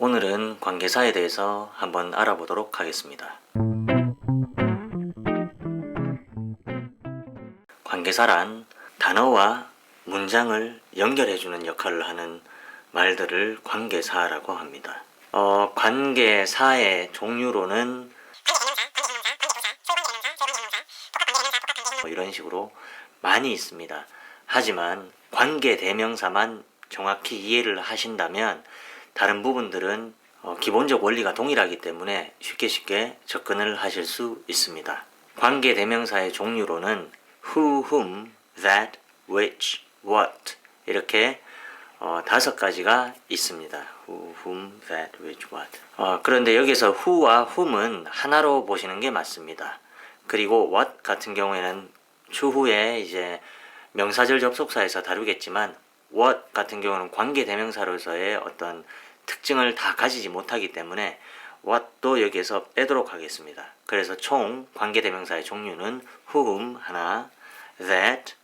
오늘은 관계사에 대해서 한번 알아보도록 하겠습니다. 관계사란 단어와 문장을 연결해주는 역할을 하는 말들을 관계사라고 합니다. 관계사의 종류로는 이런 식으로 많이 있습니다. 하지만 관계대명사만 정확히 이해를 하신다면 다른 부분들은 기본적 원리가 동일하기 때문에 쉽게 접근을 하실 수 있습니다. 관계대명사의 종류로는 who, whom, that, which, what 이렇게 5가지가 있습니다. who, whom, that, which, what. 그런데 여기서 who와 whom은 하나로 보시는 게 맞습니다. 그리고 what 같은 경우에는 추후에 이제 명사절 접속사에서 다루겠지만 what 같은 경우는 관계대명사로서의 어떤 특징을 다 가지지 못하기 때문에 what도 여기에서 빼도록 하겠습니다. 그래서 총 관계대명사의 종류는 whom 하나, that,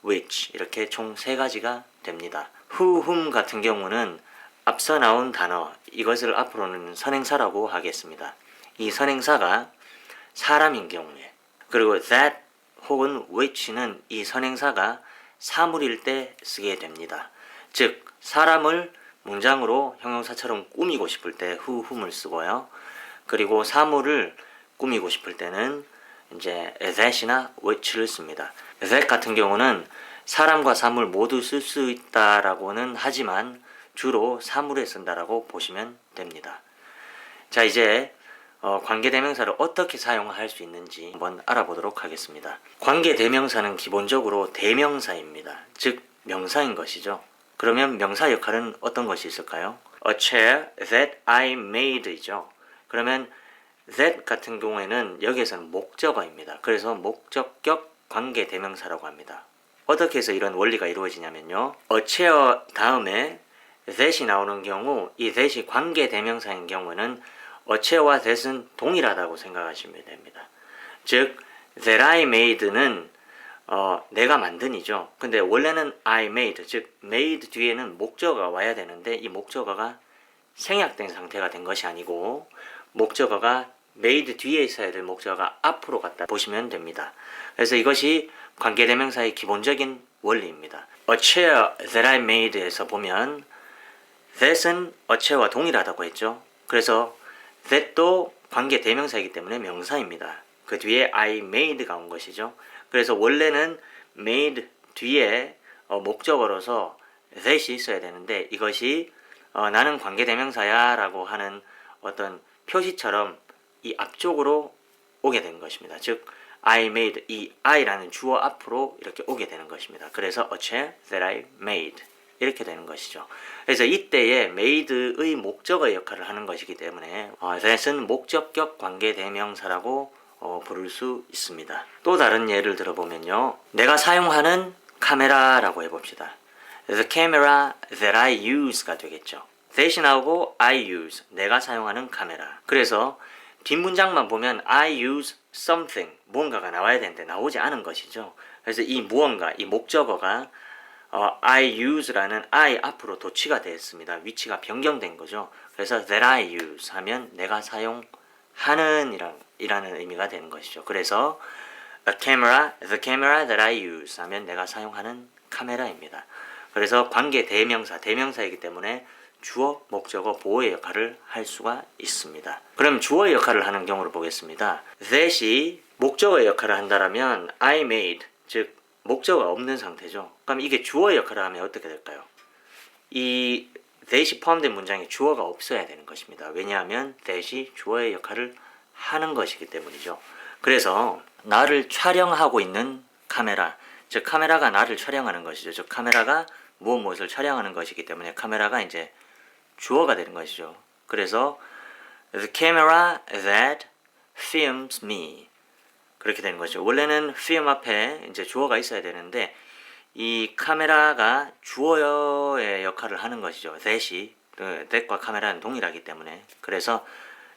which 이렇게 총 3가지가 됩니다. who, whom 같은 경우는 앞서 나온 단어 이것을 앞으로는 선행사라고 하겠습니다. 이 선행사가 사람인 경우에 그리고 that 혹은 which는 이 선행사가 사물일 때 쓰게 됩니다. 즉 사람을 문장으로 형용사처럼 꾸미고 싶을 때 who, whom을 쓰고요. 그리고 사물을 꾸미고 싶을 때는 이제 that이나 which를 씁니다. that 같은 경우는 사람과 사물 모두 쓸 수 있다라고는 하지만 주로 사물에 쓴다라고 보시면 됩니다. 자, 이제 관계대명사를 어떻게 사용할 수 있는지 한번 알아보도록 하겠습니다. 관계대명사는 기본적으로 대명사입니다. 즉 명사인 것이죠. 그러면 명사 역할은 어떤 것이 있을까요? A chair that I made 이죠. 그러면 that 같은 경우에는 여기에서는 목적어입니다. 그래서 목적격 관계대명사라고 합니다. 어떻게 해서 이런 원리가 이루어지냐면요. A chair 다음에 that이 나오는 경우 이 that이 관계대명사인 경우는 a chair와 that은 동일하다고 생각하시면 됩니다. 즉 that I made는 내가 만든이죠. 근데 원래는 I made, 즉 made 뒤에는 목적어가 와야 되는데 이 목적어가 생략된 상태가 된 것이 아니고 목적어가 made 뒤에 있어야 될 목적어가 앞으로 갔다 보시면 됩니다. 그래서 이것이 관계대명사의 기본적인 원리입니다. A chair that I made에서 보면 that은 a chair와 동일하다고 했죠. 그래서 that도 관계대명사이기 때문에 명사입니다. 그 뒤에 I made가 온 것이죠. 그래서 원래는 made 뒤에 목적어로서 that이 있어야 되는데 이것이 나는 관계대명사야 라고 하는 어떤 표시처럼 이 앞쪽으로 오게 된 것입니다. 즉 I made, 이 I라는 주어 앞으로 이렇게 오게 되는 것입니다. 그래서 a chair that I made 이렇게 되는 것이죠. 그래서 이때에 made의 목적어의 역할을 하는 것이기 때문에 that은 목적격 관계대명사라고 부를 수 있습니다. 또 다른 예를 들어보면요. 내가 사용하는 카메라라고 해봅시다. The camera that I use가 되겠죠. that이 나오고 I use, 내가 사용하는 카메라. 그래서 뒷문장만 보면 I use something, 무언가가 나와야 되는데 나오지 않은 것이죠. 그래서 이 무언가, 이 목적어가 I use라는 I 앞으로 도치가 되었습니다. 위치가 변경된 거죠. 그래서 that I use 하면 내가 사용하는 이라는 의미가 되는 것이죠. 그래서 the camera that I use 하면 내가 사용하는 카메라입니다. 그래서 관계 대명사이기 때문에 주어, 목적어, 보어의 역할을 할 수가 있습니다. 그럼 주어의 역할을 하는 경우를 보겠습니다. that이 목적어의 역할을 한다면 I made, 즉 목적어가 없는 상태죠. 그럼 이게 주어의 역할을 하면 어떻게 될까요? 이 that이 포함된 문장에 주어가 없어야 되는 것입니다. 왜냐하면 that이 주어의 역할을 하는 것이기 때문이죠. 그래서 나를 촬영하고 있는 카메라, 즉 카메라가 나를 촬영하는 것이죠. 즉 카메라가 무엇을 촬영하는 것이기 때문에 카메라가 이제 주어가 되는 것이죠. 그래서 the camera that films me 그렇게 되는 거죠. 원래는 film 앞에 이제 주어가 있어야 되는데 이 카메라가 주어의 역할을 하는 것이죠. that과 카메라는 동일하기 때문에. 그래서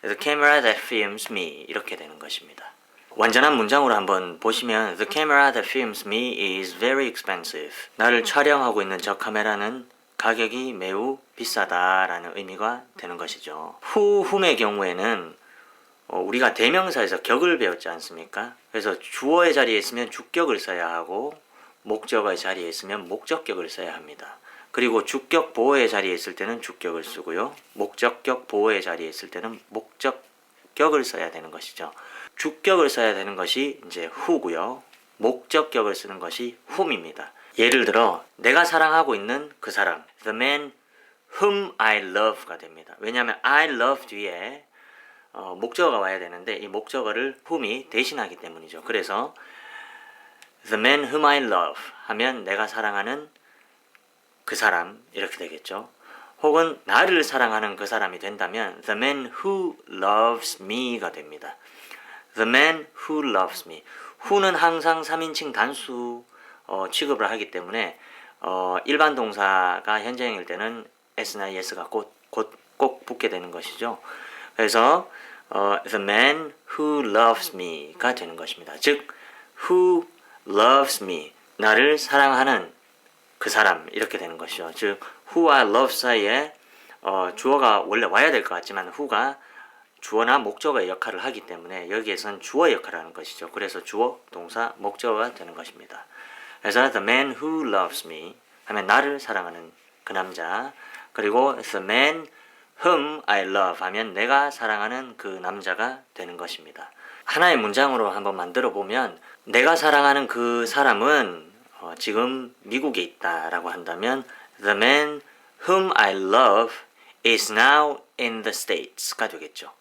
the camera that films me 이렇게 되는 것입니다. 완전한 문장으로 한번 보시면 The camera that films me is very expensive. 나를 촬영하고 있는 저 카메라는 가격이 매우 비싸다라는 의미가 되는 것이죠. whom의 경우에는 우리가 대명사에서 격을 배웠지 않습니까? 그래서 주어의 자리에 있으면 주격을 써야 하고 목적어의 자리에 있으면 목적격을 써야 합니다. 그리고 주격 보어의 자리에 있을 때는 주격을 쓰고요. 목적격 보어의 자리에 있을 때는 목적격을 써야 되는 것이죠. 주격을 써야 되는 것이 이제 who고요. 목적격을 쓰는 것이 whom입니다. 예를 들어 내가 사랑하고 있는 그 사람, the man whom I love가 됩니다. 왜냐하면 I love 뒤에 목적어가 와야 되는데 이 목적어를 whom이 대신하기 때문이죠. 그래서 the man whom I love 하면 내가 사랑하는 그 사람 이렇게 되겠죠. 혹은 나를 사랑하는 그 사람이 된다면 the man who loves me가 됩니다. the man who loves me. who는 항상 3인칭 단수 취급을 하기 때문에 일반 동사가 현재형일 때는 s나 es가 꼭 붙게 되는 것이죠. 그래서 the man who loves me가 되는 것입니다. 즉 who loves me, 나를 사랑하는 그 사람 이렇게 되는 것이죠. 즉 who와 love 사이에 주어가 원래 와야 될 것 같지만 who가 주어나 목적어의 역할을 하기 때문에 여기에선 주어의 역할을 하는 것이죠. 그래서 주어, 동사, 목적어가 되는 것입니다. 그래서 the man who loves me 하면 나를 사랑하는 그 남자, 그리고 the man whom I love 하면 내가 사랑하는 그 남자가 되는 것입니다. 하나의 문장으로 한번 만들어 보면 내가 사랑하는 그 사람은 지금 미국에 있다라고 한다면 the man whom I love is now in the States가 되겠죠.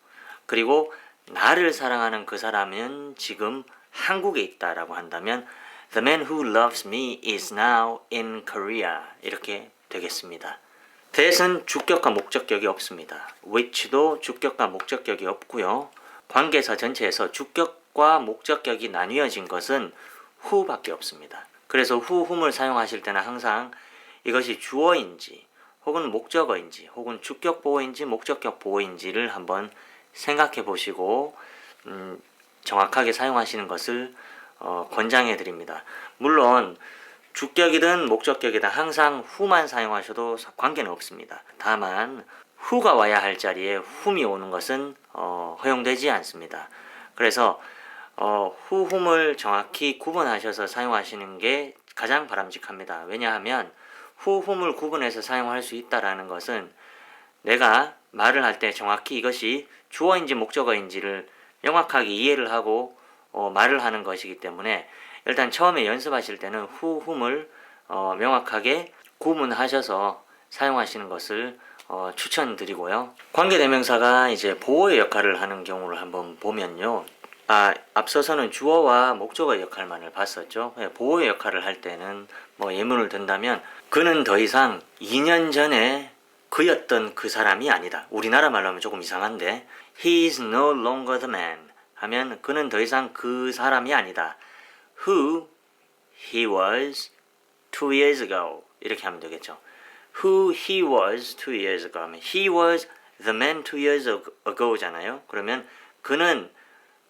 그리고 나를 사랑하는 그 사람은 지금 한국에 있다라고 한다면 the man who loves me is now in Korea 이렇게 되겠습니다. that은 주격과 목적격이 없습니다. which도 주격과 목적격이 없고요. 관계사 전체에서 주격과 목적격이 나뉘어진 것은 who밖에 없습니다. 그래서 who, whom을 사용하실 때는 항상 이것이 주어인지 혹은 목적어인지 혹은 주격 보어인지 목적격 보어인지를 한번 생각해 보시고 정확하게 사용하시는 것을 권장해 드립니다. 물론 주격이든 목적격이든 항상 who만 사용하셔도 관계는 없습니다. 다만 who가 와야 할 자리에 whom이 오는 것은 허용되지 않습니다. 그래서 who, whom을 정확히 구분하셔서 사용하시는 게 가장 바람직합니다. 왜냐하면 who, whom을 구분해서 사용할 수 있다는 것은 내가 말을 할 때 정확히 이것이 주어인지 목적어인지를 명확하게 이해를 하고 말을 하는 것이기 때문에 일단 처음에 연습하실 때는 who, whom을 명확하게 구분하셔서 사용하시는 것을 추천드리고요. 관계대명사가 이제 보어의 역할을 하는 경우를 한번 보면요. 앞서서는 주어와 목적어의 역할만을 봤었죠. 보어의 역할을 할 때는 예문을 든다면 그는 더 이상 2년 전에 그였던 그 사람이 아니다. 우리나라 말로 하면 조금 이상한데 He is no longer the man 하면 그는 더 이상 그 사람이 아니다. Who he was 2 years ago 이렇게 하면 되겠죠. Who he was 2 years ago 하면 He was the man 2 years ago잖아요. 그러면 그는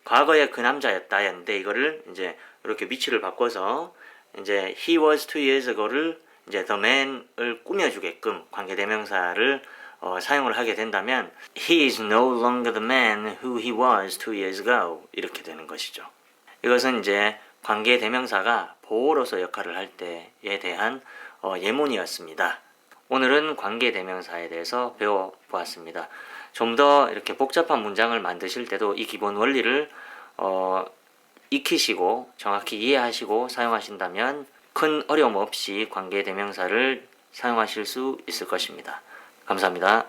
과거에 그 남자였다 했는데 이거를 이제 이렇게 위치를 바꿔서 이제 he was 2 years ago를 이제 the man을 꾸며주게끔 관계대명사를 사용을 하게 된다면 he is no longer the man who he was 2 years ago 이렇게 되는 것이죠. 이것은 이제 관계대명사가 보어로서 역할을 할 때에 대한 예문이었습니다. 오늘은 관계대명사에 대해서 배워보았습니다. 좀 더 이렇게 복잡한 문장을 만드실 때도 이 기본 원리를 익히시고 정확히 이해하시고 사용하신다면 큰 어려움 없이 관계대명사를 사용하실 수 있을 것입니다. 감사합니다.